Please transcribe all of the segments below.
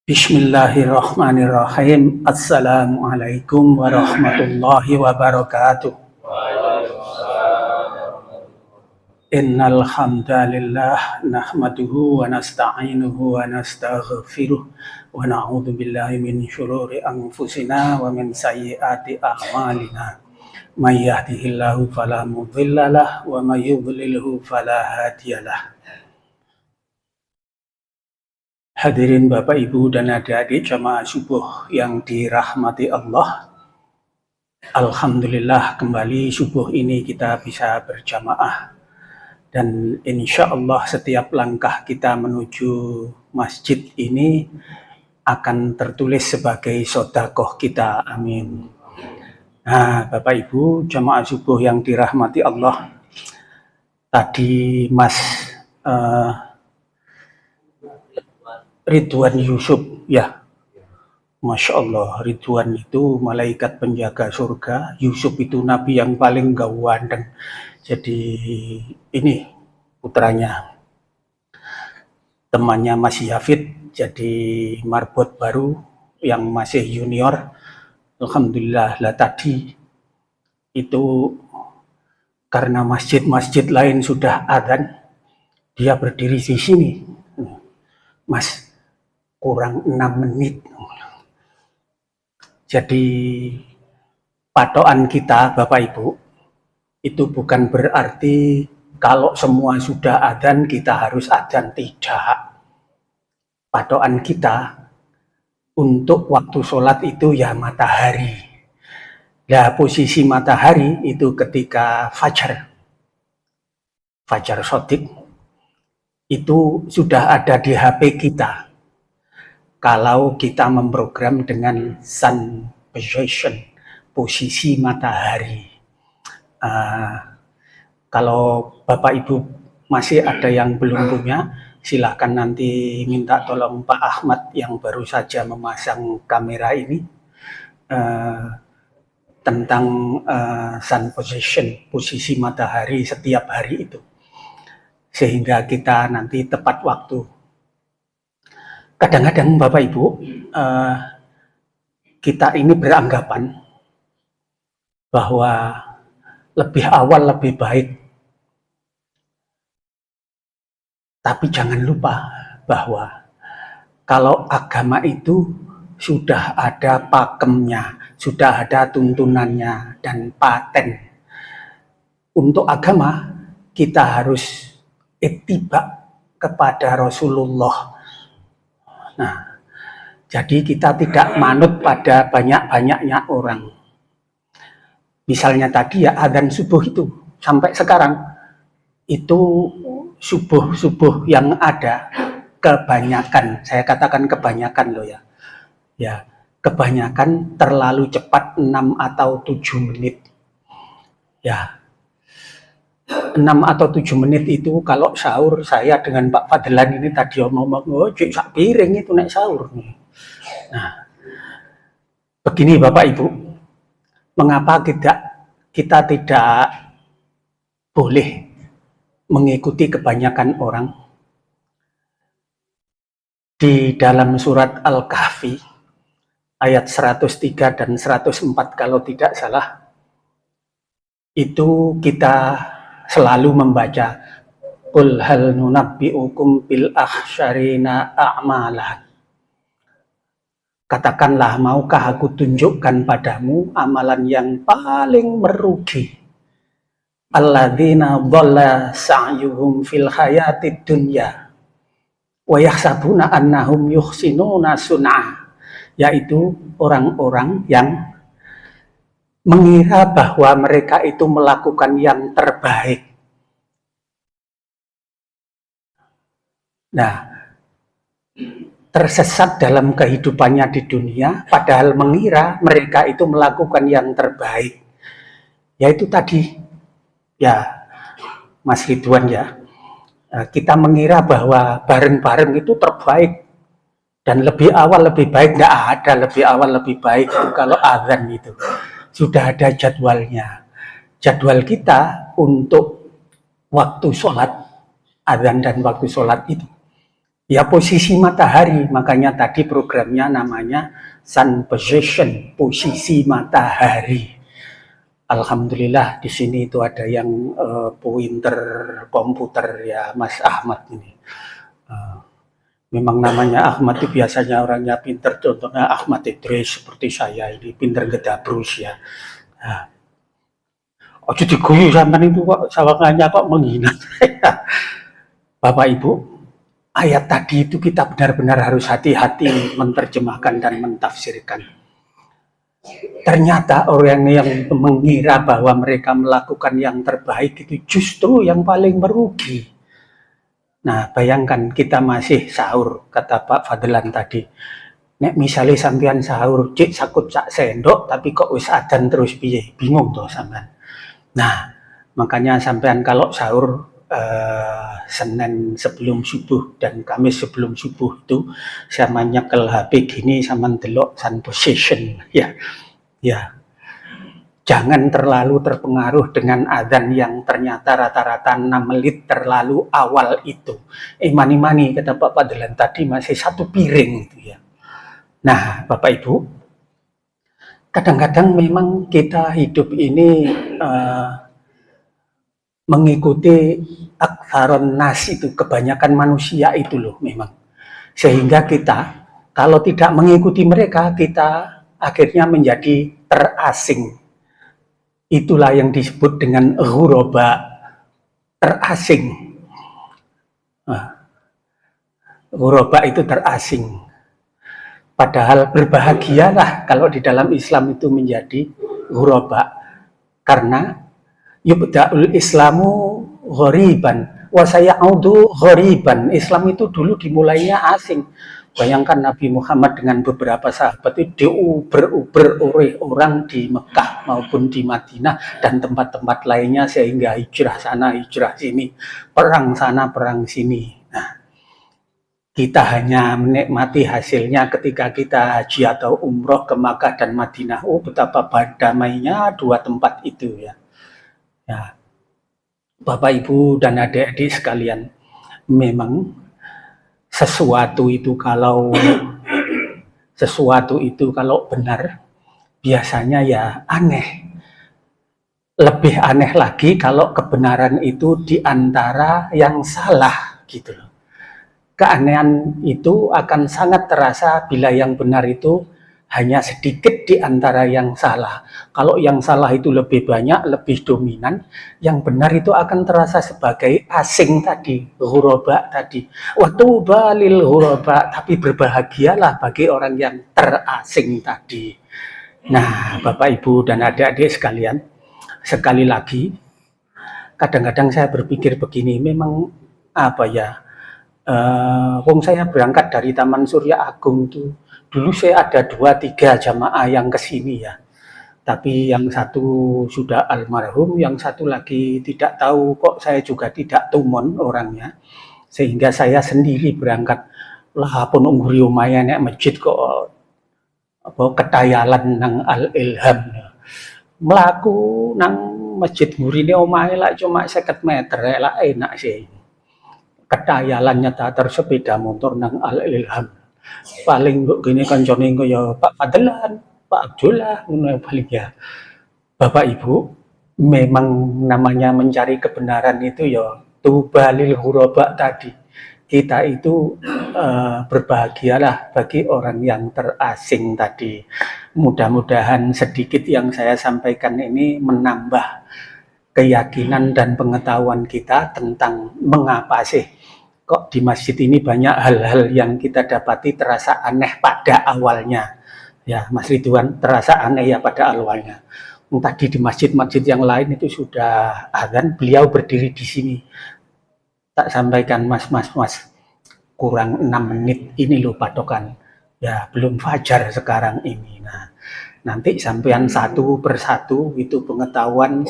Bismillahirrahmanirrahim. Assalamualaikum warahmatullahi wabarakatuh. Innal hamdalillah nahmaduhu wa nasta'inuhu wa nastaghfiruh wa na'udzu billahi min syururi anfusina wa min sayyiati a'malina. May yahdihillahu fala mudhillalah wa may yudlilhu fala hadiyalah. Hadirin Bapak Ibu dan adik-adik jamaah subuh yang dirahmati Allah. Alhamdulillah kembali subuh ini kita bisa berjamaah. Dan insya Allah setiap langkah kita menuju masjid ini akan tertulis sebagai sedekah kita. Amin. Nah Bapak Ibu jamaah subuh yang dirahmati Allah. Tadi Mas Ridwan Yusuf, ya, Masya Allah, Ridwan itu malaikat penjaga surga, Yusuf itu nabi yang paling ganteng. Jadi ini putranya, temannya Mas Yafid, jadi marbot baru yang masih junior. Alhamdulillah lah tadi itu karena masjid-masjid lain sudah adzan, dia berdiri di sini. Mas, kurang 6 menit. Jadi patokan kita Bapak Ibu itu bukan berarti kalau semua sudah adzan kita harus adzan, tidak. Patokan kita untuk waktu sholat itu ya matahari. Nah posisi matahari itu ketika fajar shadiq itu sudah ada di HP kita. Kalau kita memprogram dengan sun position, posisi matahari. Kalau Bapak Ibu masih ada yang belum punya, silakan nanti minta tolong Pak Ahmad yang baru saja memasang kamera ini tentang sun position, posisi matahari setiap hari itu. Sehingga kita nanti tepat waktu. Kadang-kadang Bapak Ibu, kita ini beranggapan bahwa lebih awal lebih baik. Tapi jangan lupa bahwa kalau agama itu sudah ada pakemnya, sudah ada tuntunannya dan paten. Untuk agama kita harus ittiba kepada Rasulullah. Nah, jadi kita tidak manut pada banyak-banyaknya orang. Misalnya tadi ya adzan subuh itu sampai sekarang itu subuh-subuh yang ada kebanyakan, saya katakan kebanyakan loh ya. Ya, kebanyakan terlalu cepat 6 atau 7 menit. Ya. 6 atau 7 menit itu kalau sahur saya dengan Pak Fadlan ini tadi ngomong, oh cik sak piring itu naik sahur. Nah, begini Bapak Ibu, mengapa kita tidak boleh mengikuti kebanyakan orang? Di dalam surat Al-Kahfi ayat 103 dan 104 kalau tidak salah, itu kita selalu membaca qul hal nunabbi'ukum bil akhsyarina a'malah. Katakanlah, maukah aku tunjukkan padamu amalan yang paling merugi? Alladzina dhalla sa'yuhum fil hayatid dunya wa yahsabuna annahum yuhsinuna sun'a, yaitu orang-orang yang mengira bahwa mereka itu melakukan yang terbaik. Nah, tersesat dalam kehidupannya di dunia, padahal mengira mereka itu melakukan yang terbaik. Yaitu tadi, ya Mas Ridwan ya, kita mengira bahwa bareng-bareng itu terbaik. Dan lebih awal lebih baik, tidak ada lebih awal lebih baik itu kalau azan itu. Sudah ada jadwalnya. Jadwal kita untuk waktu sholat, azan dan waktu sholat itu Ya posisi matahari, makanya tadi programnya namanya Sun Position, posisi matahari. Alhamdulillah di sini itu ada yang pointer komputer ya Mas Ahmad ini. Memang namanya Ahmad itu biasanya orangnya pinter, contohnya Ahmad Idris seperti saya ini pinter gedabrus ya. Nah, ojo diguyu sampean itu kok sawangannya kok menghina saya. Bapak Ibu, ayat tadi itu kita benar-benar harus hati-hati menerjemahkan dan mentafsirkan. Ternyata orang yang mengira bahwa mereka melakukan yang terbaik itu justru yang paling merugi. Nah, bayangkan kita masih sahur, kata Pak Fadlan tadi. Nek misalnya sampean sahur, cik sakut sak sendok, tapi kok wis adan terus piye? Bingung toh sampean. Nah, makanya sampean kalau sahur Senin sebelum subuh dan Kamis sebelum subuh itu sama nyekel HP gini sama ndelok Sun Position ya. Ya. Jangan terlalu terpengaruh dengan adzan yang ternyata rata-rata 6 menit terlalu awal itu. Mani-mani kata Pak Fadlan tadi masih satu piring itu ya. Nah, Bapak Ibu, kadang-kadang memang kita hidup ini mengikuti aktsaron nas itu, kebanyakan manusia itu loh memang. Sehingga kita kalau tidak mengikuti mereka, kita akhirnya menjadi terasing. Itulah yang disebut dengan ghuraba, terasing. Ghuraba itu terasing. Padahal berbahagialah kalau di dalam Islam itu menjadi ghuraba. Karena yubda'ul islamu ghoriban wa sayaudu ghoriban. Islam itu dulu dimulainya asing. Bayangkan Nabi Muhammad dengan beberapa sahabat itu diuber-uber oleh orang di Mekah maupun di Madinah dan tempat-tempat lainnya sehingga hijrah sana, hijrah sini, perang sana, perang sini. Nah, kita hanya menikmati hasilnya ketika kita haji atau umroh ke Makkah dan Madinah. Oh, betapa damainya dua tempat itu ya. Ya, Bapak Ibu dan adik-adik sekalian, memang sesuatu itu kalau benar biasanya ya aneh. Lebih aneh lagi kalau kebenaran itu di antara yang salah gitu loh. Keanehan itu akan sangat terasa bila yang benar itu hanya sedikit di antara yang salah. Kalau yang salah itu lebih banyak, lebih dominan, yang benar itu akan terasa sebagai asing tadi, ghuraba tadi. Waktu balil ghuraba, tapi berbahagialah bagi orang yang terasing tadi. Nah, Bapak Ibu dan adik-adik sekalian, sekali lagi, kadang-kadang saya berpikir begini, memang apa ya, saya berangkat dari Taman Surya Agung tuh, dulu saya ada 2-3 jamaah yang kesini ya, tapi yang satu sudah almarhum, yang satu lagi tidak tahu, kok saya juga tidak tumon orangnya, sehingga saya sendiri berangkat lah pun ungguri umaya nek masjid kok apa ketayalan nang Al Ilham melaku nang masjid ngurine omahe lah cuma 50 meter lah enak sih. Ketayalannya tatar sepeda motor nang Al Ilham. Paling kok gini kancane ya Pak Fadlan, Pak Abdullah ngono paling ya. Bapak Ibu, memang namanya mencari kebenaran itu ya tubalil ghuraba tadi. Kita itu berbahagialah bagi orang yang terasing tadi. Mudah-mudahan sedikit yang saya sampaikan ini menambah keyakinan dan pengetahuan kita tentang mengapa sih kok di masjid ini banyak hal-hal yang kita dapati terasa aneh pada awalnya. Ya, Mas Ridwan, terasa aneh ya pada awalnya. Tadi di masjid-masjid yang lain itu sudah adzan, beliau berdiri di sini. Tak sampaikan mas, kurang 6 menit ini loh patokan. Ya, belum fajar sekarang ini. Nah, nanti sampean satu persatu itu pengetahuan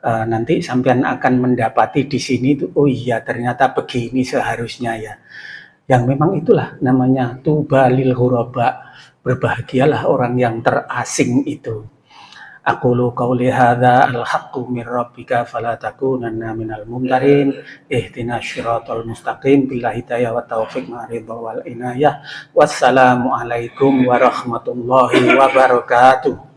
nanti sampean akan mendapati di sini tuh, oh iya ternyata begini seharusnya ya. Yang memang itulah namanya tubalil ghuraba, berbahagialah orang yang terasing itu. Aqulu qauli hadza al-haqqu min rabbika fala takunanna minal mumtarin. Ihdinas syiratal mustaqim. Billahi hidayah wa taufiq ma'ridha wal inayah. Wassalamu alaikum warahmatullahi wabarakatuh.